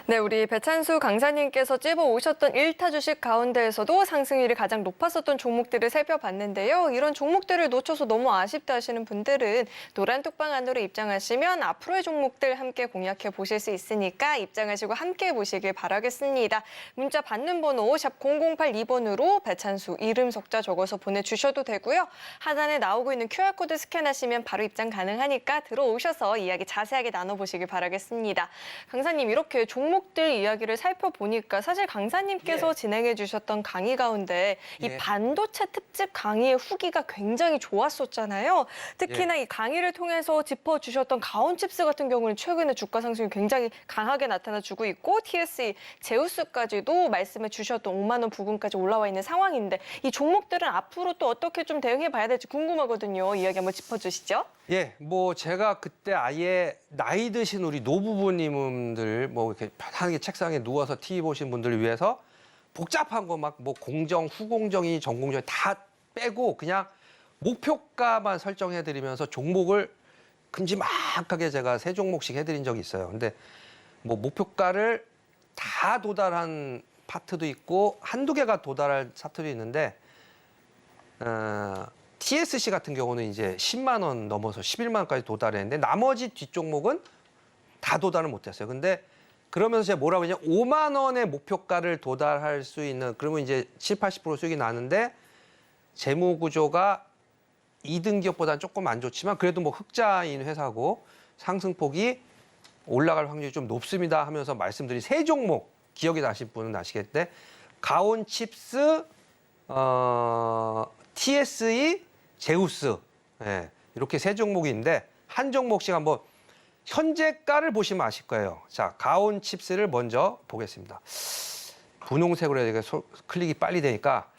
네, 우리 배찬수 강사님께서 찝어 오셨던 1타 주식 가운데에서도 상승률이 가장 높았었던 종목들을 살펴봤는데요. 이런 종목들을 놓쳐서 너무 아쉽다 하시는 분들은 노란 톡방 안으로 입장하시면 앞으로의 종목들 함께 공략해 보실 수 있으니까 입장하시고 함께 보시길 바라겠습니다. 문자 받는 번호 샵 0082번으로 배찬수 이름 석자 적어서 보내주셔도 되고요. 하단에 나오고 있는 QR코드 스캔하시면 바로 입장 가능하니까 들어오셔서 이야기 자세하게 나눠보시길 바라겠습니다. 강사님, 이렇게 종목들 이야기를 살펴보니까 사실 강사님께서 진행해 주셨던 강의 가운데 이 반도체 특집 강의의 후기가 굉장히 좋았었잖아요. 특히나 이 강의를 통해서 짚어주셨던 가온칩스 같은 경우는 최근에 주가 상승이 굉장히 강하게 나타나주고 있고 TSE, 제우스까지도 말씀해 주셨던 5만 원 부근까지 올라와 있는 상황인데 이 종목들은 앞으로 또 어떻게 좀 대응해 봐야 될지 궁금하거든요. 이야기 한번 짚어주시죠. 예, 뭐 제가 그때 아예 나이 드신 우리 노부부님들 뭐 이렇게 편하게 책상에 누워서 TV 보신 분들을 위해서 복잡한 거 막 뭐 공정, 후공정이, 전공정이 다 빼고 그냥 목표가만 설정해드리면서 종목을 큼지막하게 제가 3종목씩 해드린 적이 있어요. 근데 뭐 목표가를 다 도달한 파트도 있고 한두 개가 도달할 차트도 있는데 TSC 같은 경우는 이제 10만 원 넘어서 11만 원까지 도달했는데 나머지 뒷종목은 다 도달을 못했어요. 근데 그러면서 제가 뭐라고 했냐? 5만 원의 목표가를 도달할 수 있는 그러면 이제 7, 80% 수익이 나는데 재무 구조가 2등 기업보다는 조금 안 좋지만 그래도 뭐 흑자인 회사고 상승폭이 올라갈 확률이 좀 높습니다 하면서 말씀드린 3종목 기억이 나실 분은 아시겠는데 가온칩스, TSE, 제우스 이렇게 3종목인데 한 종목씩 한번 현재가를 보시면 아실 거예요. 자, 가온칩스를 먼저 보겠습니다. 분홍색으로 해야 되니까 클릭이 빨리 되니까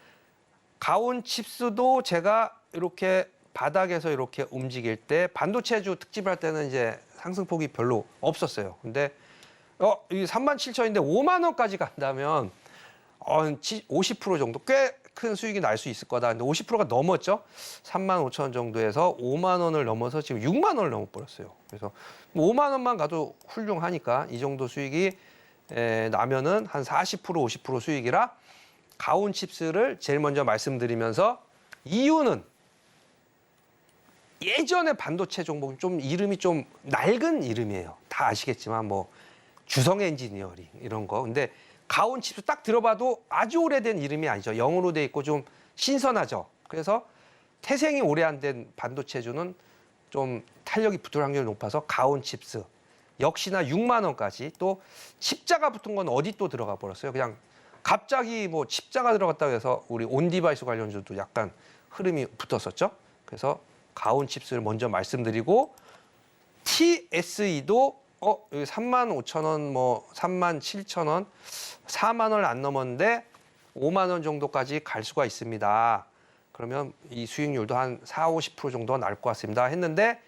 가온칩스도 제가 이렇게 바닥에서 이렇게 움직일 때 반도체주 특집을 할 때는 이제 상승폭이 별로 없었어요. 근데 이 37,000인데 5만 원까지 간다면 50% 정도 꽤 큰 수익이 날 수 있을 거다. 근데 50%가 넘었죠. 35,000원 정도에서 5만 원을 넘어서 지금 6만 원을 넘어버렸어요. 그래서 5만 원만 가도 훌륭하니까 이 정도 수익이 나면은 한 40%, 50% 수익이라 가온칩스를 제일 먼저 말씀드리면서 이유는 예전에 반도체 종목이 좀 이름이 좀 낡은 이름이에요. 다 아시겠지만 뭐 주성 엔지니어링 이런 거. 근데 가온칩스 딱 들어봐도 아주 오래된 이름이 아니죠. 영어로 돼 있고 좀 신선하죠. 그래서 태생이 오래 안 된 반도체주는 좀 탄력이 붙을 확률이 높아서 가온칩스 역시나 6만 원까지 또 칩자가 붙은 건 어디 또 들어가 버렸어요. 그냥 갑자기 뭐 칩자가 들어갔다고 해서 우리 온디바이스 관련주도 약간 흐름이 붙었었죠. 그래서 가온칩스를 먼저 말씀드리고 TSE도 35,000원, 뭐 37,000원, 4만 원을 안 넘었는데 5만 원 정도까지 갈 수가 있습니다. 그러면 이 수익률도 한 4, 50% 정도가 날 것 같습니다. 했는데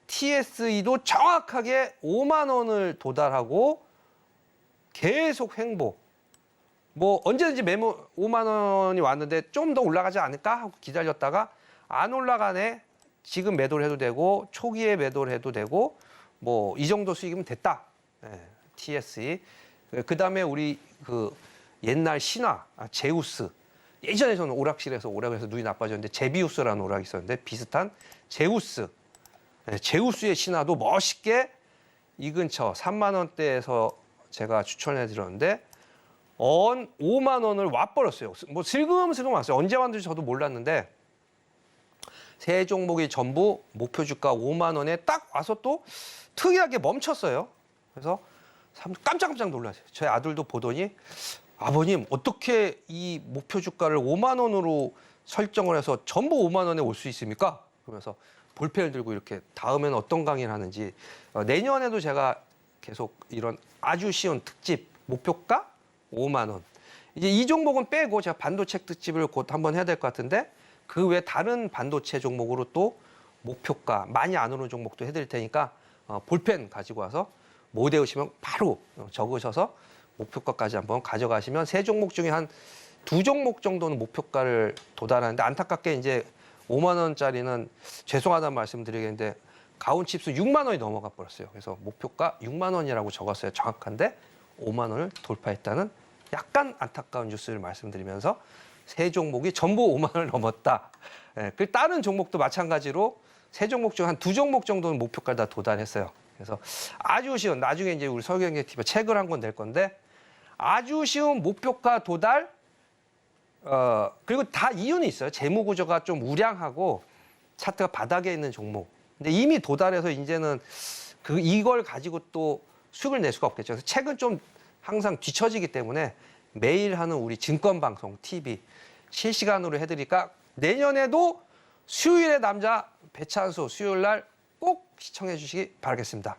TSE도 정확하게 5만 원을 도달하고 계속 횡보. 뭐 언제든지 매물 5만 원이 왔는데 좀 더 올라가지 않을까 하고 기다렸다가 안 올라가네. 지금 매도를 해도 되고 초기에 매도를 해도 되고 뭐 이 정도 수익이면 됐다. TSE 그다음에 우리 그 옛날 신화 제우스. 예전에 저는 오락실에서 오락해서 눈이 나빠졌는데 제비우스라는 오락이 있었는데 비슷한 제우스. 제우스의 신화도 멋있게 이 근처 3만 원대에서 제가 추천해 드렸는데 5만 원을 와버렸어요. 뭐 슬금슬금 왔어요. 언제 왔는지 저도 몰랐는데 세 종목이 전부 목표 주가 5만 원에 딱 와서 또 특이하게 멈췄어요. 그래서 깜짝깜짝 놀랐어요. 저희 아들도 보더니 아버님 어떻게 이 목표 주가를 5만 원으로 설정을 해서 전부 5만 원에 올 수 있습니까? 그러면서 볼펜을 들고 이렇게 다음에는 어떤 강의를 하는지 내년에도 제가 계속 이런 아주 쉬운 특집 목표가 5만 원. 이제 이 종목은 빼고 제가 반도체 특집을 곧 한번 해야 될 것 같은데 그 외 다른 반도체 종목으로 또 목표가 많이 안 오르는 종목도 해드릴 테니까 볼펜 가지고 와서 못 외우시면 바로 적으셔서 목표가까지 한번 가져가시면 세 종목 중에 한 두 종목 정도는 목표가를 도달하는데 안타깝게 이제 5만 원짜리는 죄송하다는 말씀 드리겠는데 가온칩스 6만 원이 넘어가 버렸어요. 그래서 목표가 6만 원이라고 적었어요. 정확한데 5만 원을 돌파했다는 약간 안타까운 뉴스를 말씀드리면서 세 종목이 전부 5만 원을 넘었다. 그 다른 종목도 마찬가지로 세 종목 중 한 두 종목 정도는 목표가를 다 도달했어요. 그래서 아주 쉬운 나중에 이제 우리 서경제TV 책을 한 권 낼 건데 아주 쉬운 목표가 도달 그리고 다 이유는 있어요. 재무 구조가 좀 우량하고 차트가 바닥에 있는 종목. 근데 이미 도달해서 이제는 이걸 가지고 또 수익을 낼 수가 없겠죠. 그래서 책은 좀 항상 뒤처지기 때문에 매일 하는 우리 증권 방송 TV 실시간으로 해드리니까 내년에도 수요일의 남자 배찬수 수요일 날 꼭 시청해 주시기 바라겠습니다.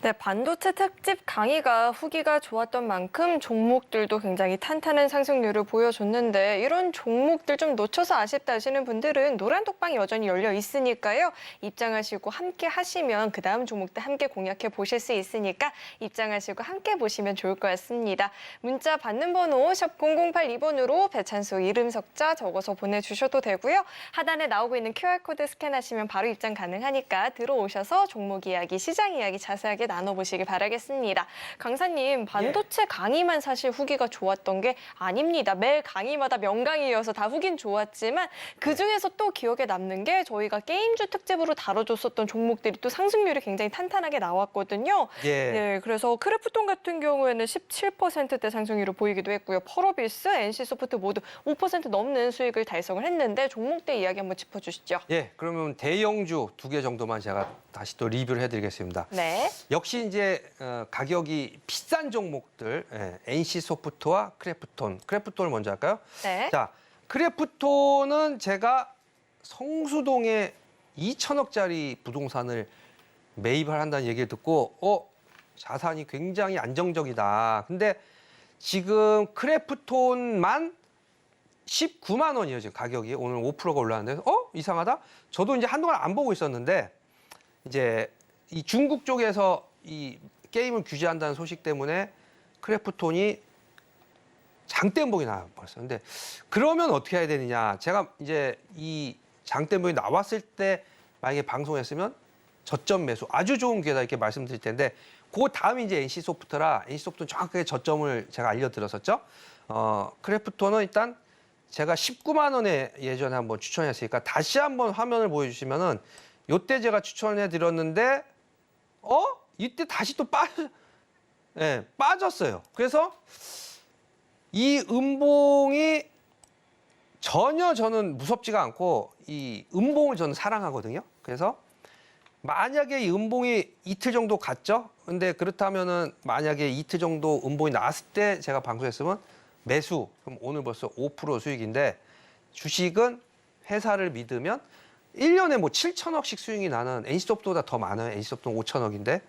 네, 반도체 특집 강의가 후기가 좋았던 만큼 종목들도 굉장히 탄탄한 상승률을 보여줬는데 이런 종목들 좀 놓쳐서 아쉽다 하시는 분들은 노란 톡방이 여전히 열려 있으니까요. 입장하시고 함께 하시면 그 다음 종목도 함께 공략해 보실 수 있으니까 입장하시고 함께 보시면 좋을 것 같습니다. 문자 받는 번호 샵 0082번으로 배찬수 이름 석자 적어서 보내주셔도 되고요. 하단에 나오고 있는 QR코드 스캔하시면 바로 입장 가능하니까 들어오셔서 종목 이야기, 시장 이야기 자세하게 나눠보시기 바라겠습니다. 강사님, 반도체 강의만 사실 후기가 좋았던 게 아닙니다. 매 강의마다 명강의여서 다 후긴 좋았지만 그중에서 또 기억에 남는 게 저희가 게임주 특집으로 다뤄줬었던 종목들이 또 상승률이 굉장히 탄탄하게 나왔거든요. 예. 네, 그래서 크래프톤 같은 경우에는 17%대 상승률을 보이기도 했고요. 펄어빌스, NC소프트 모두 5% 넘는 수익을 달성을 했는데 종목대 이야기 한번 짚어주시죠. 예, 그러면 대형주 2개 정도만 제가 다시 또 리뷰를 해드리겠습니다. 네. 역시 이제 가격이 비싼 종목들 NC소프트와 크래프톤을 먼저 할까요? 네. 자, 크래프톤은 제가 성수동에 2천억짜리 부동산을 매입을 한다는 얘기를 듣고 자산이 굉장히 안정적이다. 근데 지금 크래프톤만 19만 원이에요, 지금 가격이. 오늘 5%가 올랐는데 이상하다? 저도 이제 한동안 안 보고 있었는데 이제 이 중국 쪽에서 이 게임을 규제한다는 소식 때문에 크래프톤이 장대음봉이 나와버렸어요. 근데 그러면 어떻게 해야 되느냐. 제가 이제 이 장대음봉이 나왔을 때 만약에 방송했으면 저점 매수 아주 좋은 기회다 이렇게 말씀드릴 텐데 그 다음이 이제 NC소프트는 정확하게 저점을 제가 알려드렸었죠. 크래프톤은 일단 제가 19만 원에 예전에 한번 추천했으니까 다시 한번 화면을 보여주시면은 요때 제가 추천해 드렸는데 이때 다시 또 빠졌어요. 그래서 이 음봉이 전혀 저는 무섭지가 않고 이 음봉을 저는 사랑하거든요. 그래서 만약에 이 음봉이 이틀 정도 갔죠. 근데 그렇다면은 만약에 이틀 정도 음봉이 나왔을 때 제가 방송했으면 매수. 그럼 오늘 벌써 5% 수익인데 주식은 회사를 믿으면 1년에 뭐 7천억씩 수익이 나는 NC소프트보다 더 많아요. NC소프트는 5천억인데.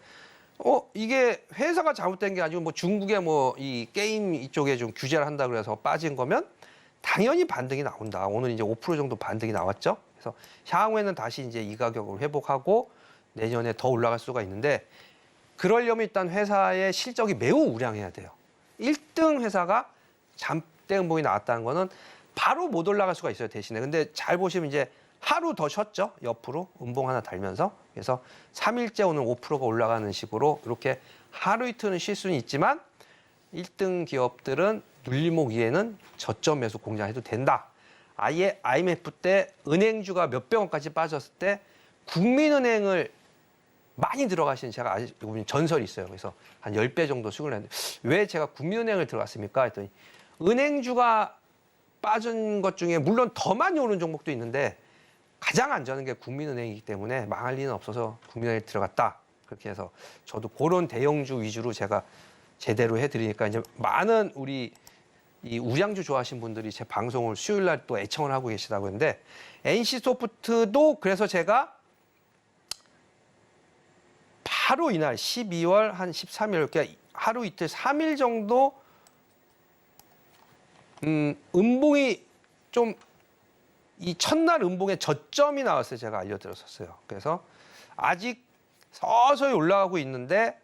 이게 회사가 잘못된 게 아니고 뭐 중국의 뭐 이 게임 이쪽에 좀 규제를 한다 그래서 빠진 거면 당연히 반등이 나온다. 오늘 이제 5% 정도 반등이 나왔죠. 그래서 향후에는 다시 이제 이 가격을 회복하고 내년에 더 올라갈 수가 있는데 그러려면 일단 회사의 실적이 매우 우량해야 돼요. 1등 회사가 잠대음봉이 나왔다는 거는 바로 못 올라갈 수가 있어요, 대신에. 근데 잘 보시면 이제 하루 더 쉬었죠. 옆으로 음봉 하나 달면서. 그래서 3일째 오늘 5%가 올라가는 식으로 이렇게 하루 이틀은 쉴 수는 있지만 1등 기업들은 눌림목 위에는 저점 매수 공략해도 된다. 아예 IMF 때 은행주가 몇백 원까지 빠졌을 때 국민은행을 많이 들어가신 제가 알고 있는 전설이 있어요. 그래서 한 10배 정도 수익을 냈는데 왜 제가 국민은행을 들어갔습니까? 했더니 은행주가 빠진 것 중에 물론 더 많이 오른 종목도 있는데 가장 안전한 게 국민은행이기 때문에 망할 리는 없어서 국민은행에 들어갔다. 그렇게 해서 저도 그런 대형주 위주로 제가 제대로 해드리니까 이제 많은 우리 이 우량주 좋아하시는 분들이 제 방송을 수요일 날 또 애청을 하고 계시다고 했는데 NC소프트도 그래서 제가 바로 이날 12월 한 13일 그러니까 하루 이틀 3일 정도 음봉이 좀 이 첫날 음봉의 저점이 나왔어요. 제가 알려드렸었어요. 그래서 아직 서서히 올라가고 있는데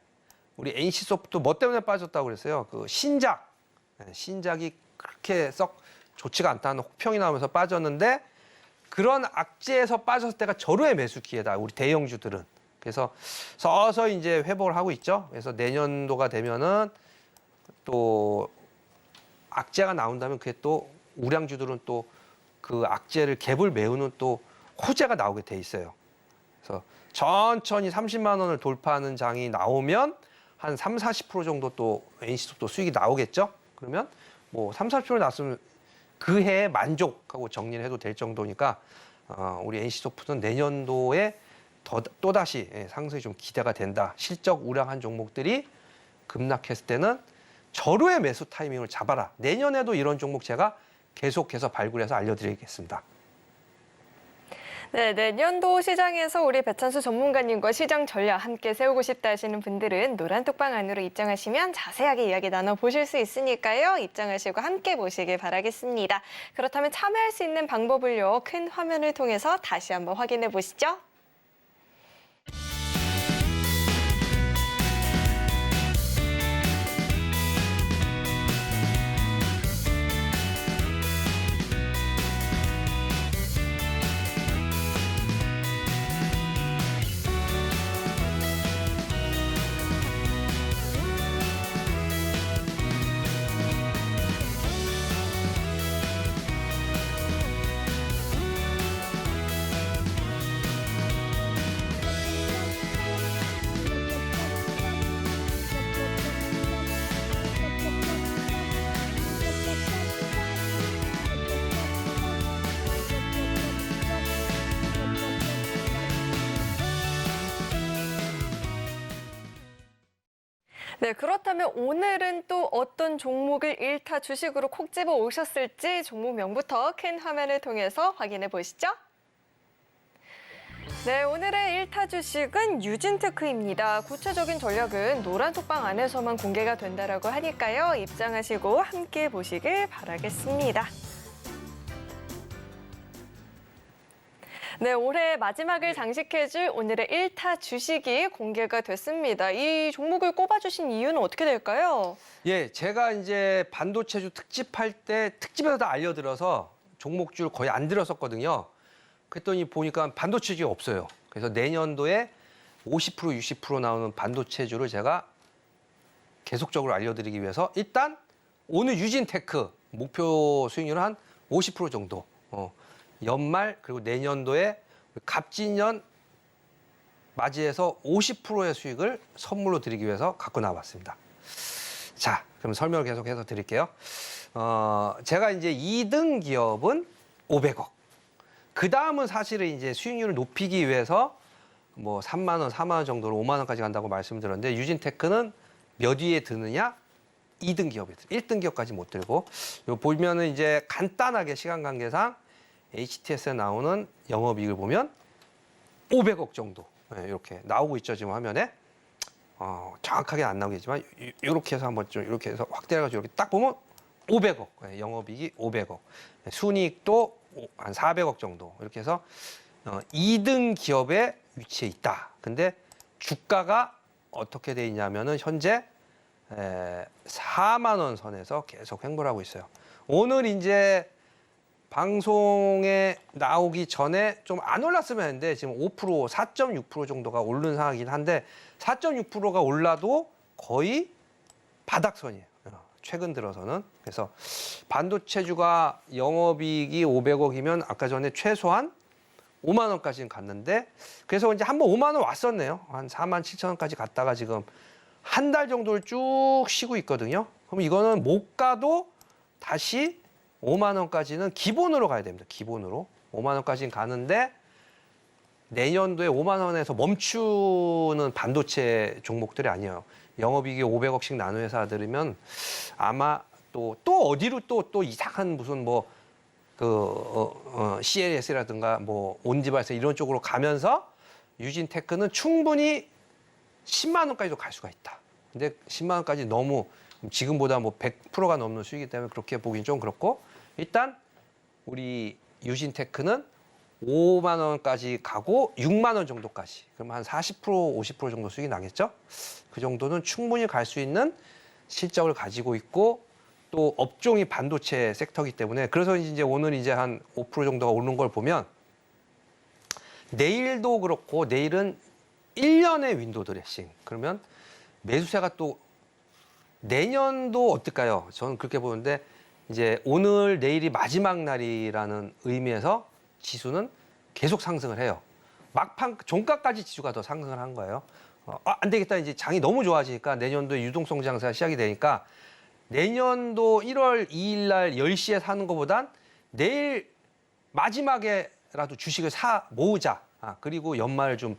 우리 NC소프트 뭐 때문에 빠졌다고 그랬어요. 그 신작이 그렇게 썩 좋지가 않다는 혹평이 나오면서 빠졌는데 그런 악재에서 빠졌을 때가 절호의 매수 기회다. 우리 대형주들은. 그래서 서서히 이제 회복을 하고 있죠. 그래서 내년도가 되면은 또 악재가 나온다면 그게 또 우량주들은 또 그 악재를 갭을 메우는 또 호재가 나오게 돼 있어요. 그래서 천천히 30만 원을 돌파하는 장이 나오면 한 3, 40% 정도 또 NC소프트 수익이 나오겠죠. 그러면 뭐 3, 40% 났으면 그 해에 만족하고 정리를 해도 될 정도니까 우리 NC소프트는 내년도에 또다시 상승이 좀 기대가 된다. 실적 우량한 종목들이 급락했을 때는 절호의 매수 타이밍을 잡아라. 내년에도 이런 종목 제가 계속해서 발굴해서 알려드리겠습니다. 네, 내년도 시장에서 우리 배찬수 전문가님과 시장 전략 함께 세우고 싶다 하시는 분들은 노란 톡방 안으로 입장하시면 자세하게 이야기 나눠보실 수 있으니까요. 입장하시고 함께 보시길 바라겠습니다. 그렇다면 참여할 수 있는 방법을요. 큰 화면을 통해서 다시 한번 확인해 보시죠. 네, 그렇다면 오늘은 또 어떤 종목을 1타 주식으로 콕 집어 오셨을지 종목명부터 큰 화면을 통해서 확인해 보시죠. 네, 오늘의 1타 주식은 유진테크입니다. 구체적인 전략은 노란 톡방 안에서만 공개가 된다라고 하니까요. 입장하시고 함께 보시길 바라겠습니다. 네, 올해 마지막을 장식해줄 오늘의 1타 주식이 공개가 됐습니다. 이 종목을 꼽아주신 이유는 어떻게 될까요? 예, 제가 이제 반도체주 특집할 때 특집에서 다 알려드려서 종목줄 거의 안 들었었거든요. 그랬더니 보니까 반도체주가 없어요. 그래서 내년도에 50% 60% 나오는 반도체주를 제가 계속적으로 알려드리기 위해서 일단 오늘 유진테크 목표 수익률은 한 50% 정도. 연말 그리고 내년도에 갑진년 맞이해서 50%의 수익을 선물로 드리기 위해서 갖고 나왔습니다. 자, 그럼 설명을 계속해서 드릴게요. 제가 이제 2등 기업은 500억. 그 다음은 사실은 이제 수익률을 높이기 위해서 뭐 3만 원, 4만 원 정도로 5만 원까지 간다고 말씀드렸는데 유진테크는 몇 위에 드느냐? 2등 기업에 들어요. 1등 기업까지 못 들고. 요 보면은 이제 간단하게 시간 관계상 HTS에 나오는 영업이익을 보면 500억 정도 이렇게 나오고 있죠. 지금 화면에 정확하게 안 나오겠지만 이렇게 해서 한번 좀 이렇게 해서 확대해가지고 이렇게 딱 보면 500억 영업이익이 500억 순이익도 한 400억 정도 이렇게 해서 2등 기업에 위치해 있다. 근데 주가가 어떻게 돼 있냐면은 현재 4만 원 선에서 계속 횡보를 하고 있어요. 오늘 이제 방송에 나오기 전에 좀 안 올랐으면 했는데 지금 5%, 4.6% 정도가 오른 상황이긴 한데 4.6%가 올라도 거의 바닥선이에요. 최근 들어서는. 그래서 반도체주가 영업이익이 500억이면 아까 전에 최소한 5만 원까지는 갔는데 그래서 이제 한번 5만 원 왔었네요. 한 4만 7천 원까지 갔다가 지금 한 달 정도를 쭉 쉬고 있거든요. 그럼 이거는 못 가도 다시 5만 원까지는 기본으로 가야 됩니다. 기본으로. 5만 원까지는 가는데 내년도에 5만 원에서 멈추는 반도체 종목들이 아니에요. 영업이익이 500억씩 나는 회사들이면 아마 또 어디로 또 이상한 무슨 뭐 CLS라든가 뭐 온디바이스 이런 쪽으로 가면서 유진테크는 충분히 10만 원까지도 갈 수가 있다. 근데 10만 원까지 너무 지금보다 뭐 100%가 넘는 수익이기 때문에 그렇게 보기는 좀 그렇고 일단 우리 유진테크는 5만 원까지 가고 6만 원 정도까지. 그럼 한 40%, 50% 정도 수익이 나겠죠? 그 정도는 충분히 갈 수 있는 실적을 가지고 있고 또 업종이 반도체 섹터이기 때문에 그래서 이제 오늘 이제 한 5% 정도가 오르는 걸 보면 내일도 그렇고 내일은 1년의 윈도우 드레싱. 그러면 매수세가 또 내년도 어떨까요? 저는 그렇게 보는데 이제 오늘 내일이 마지막 날이라는 의미에서 지수는 계속 상승을 해요. 막판 종가까지 지수가 더 상승을 한 거예요. 안 되겠다. 이제 장이 너무 좋아지니까 내년도에 유동성 장세가 시작이 되니까 내년도 1월 2일 날 10시에 사는 것보단 내일 마지막에라도 주식을 모으자. 그리고 연말 좀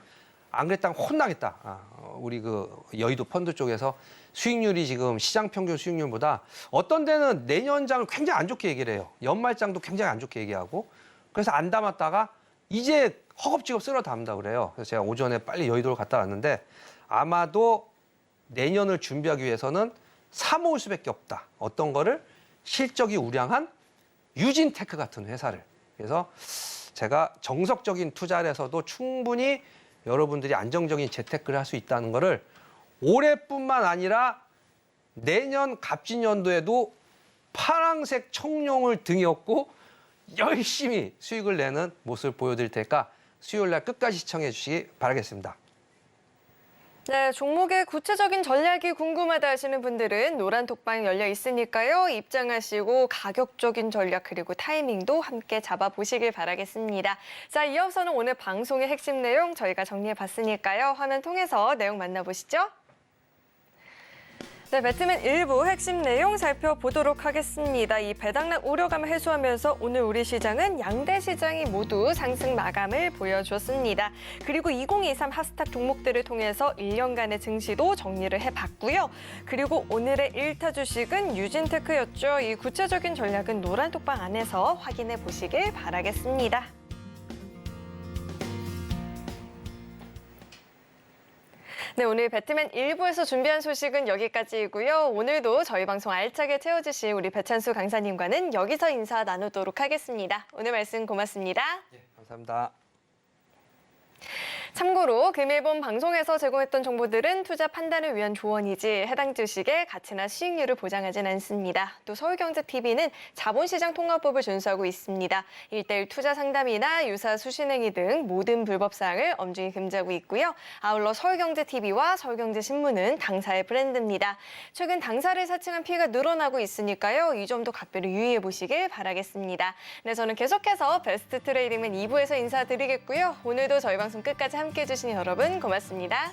안 그랬다면 혼나겠다. 우리 그 여의도 펀드 쪽에서 수익률이 지금 시장 평균 수익률보다 어떤 데는 내년장을 굉장히 안 좋게 얘기를 해요. 연말장도 굉장히 안 좋게 얘기하고 그래서 안 담았다가 이제 허겁지겁 쓸어 담는다 그래요. 그래서 제가 오전에 빨리 여의도를 갔다 왔는데 아마도 내년을 준비하기 위해서는 사모을 수밖에 없다. 어떤 거를 실적이 우량한 유진테크 같은 회사를. 그래서 제가 정석적인 투자를 해서도 충분히 여러분들이 안정적인 재테크를 할 수 있다는 거를 올해뿐만 아니라 내년 갑진년도에도 파란색 청룡을 등에 업고 열심히 수익을 내는 모습을 보여드릴 테니까 수요일 날 끝까지 시청해 주시기 바라겠습니다. 네, 종목의 구체적인 전략이 궁금하다 하시는 분들은 노란 톡방 열려 있으니까요. 입장하시고 가격적인 전략 그리고 타이밍도 함께 잡아보시길 바라겠습니다. 자, 이어서는 오늘 방송의 핵심 내용 저희가 정리해봤으니까요. 화면 통해서 내용 만나보시죠. 네, 배트맨 일부 핵심 내용 살펴보도록 하겠습니다. 이 배당락 우려감을 해소하면서 오늘 우리 시장은 양대 시장이 모두 상승 마감을 보여줬습니다. 그리고 2023 핫스탁 종목들을 통해서 1년간의 증시도 정리를 해봤고요. 그리고 오늘의 1타 주식은 유진테크였죠. 이 구체적인 전략은 노란 톡방 안에서 확인해 보시길 바라겠습니다. 네, 오늘 배트맨 1부에서 준비한 소식은 여기까지이고요. 오늘도 저희 방송 알차게 채워주실 우리 배찬수 강사님과는 여기서 인사 나누도록 하겠습니다. 오늘 말씀 고맙습니다. 예, 감사합니다. 참고로 금일본 방송에서 제공했던 정보들은 투자 판단을 위한 조언이지 해당 주식의 가치나 수익률을 보장하진 않습니다. 또 서울경제TV는 자본시장 통화법을 준수하고 있습니다. 1:1 투자 상담이나 유사 수신행위 등 모든 불법 사항을 엄중히 금지하고 있고요. 아울러 서울경제TV와 서울경제신문은 당사의 브랜드입니다. 최근 당사를 사칭한 피해가 늘어나고 있으니까요. 이 점도 각별히 유의해 보시길 바라겠습니다. 네, 저는 계속해서 베스트 트레이딩맨 2부에서 인사드리겠고요. 오늘도 저희 방송 끝까지 함께해 주신 여러분 고맙습니다.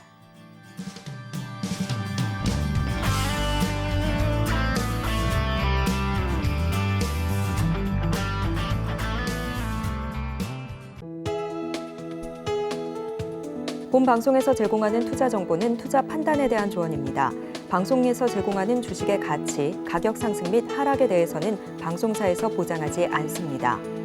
본 방송에서 제공하는 투자 정보는 투자 판단에 대한 조언입니다. 방송에서 제공하는 주식의 가치, 가격 상승 및 하락에 대해서는 방송사에서 보장하지 않습니다.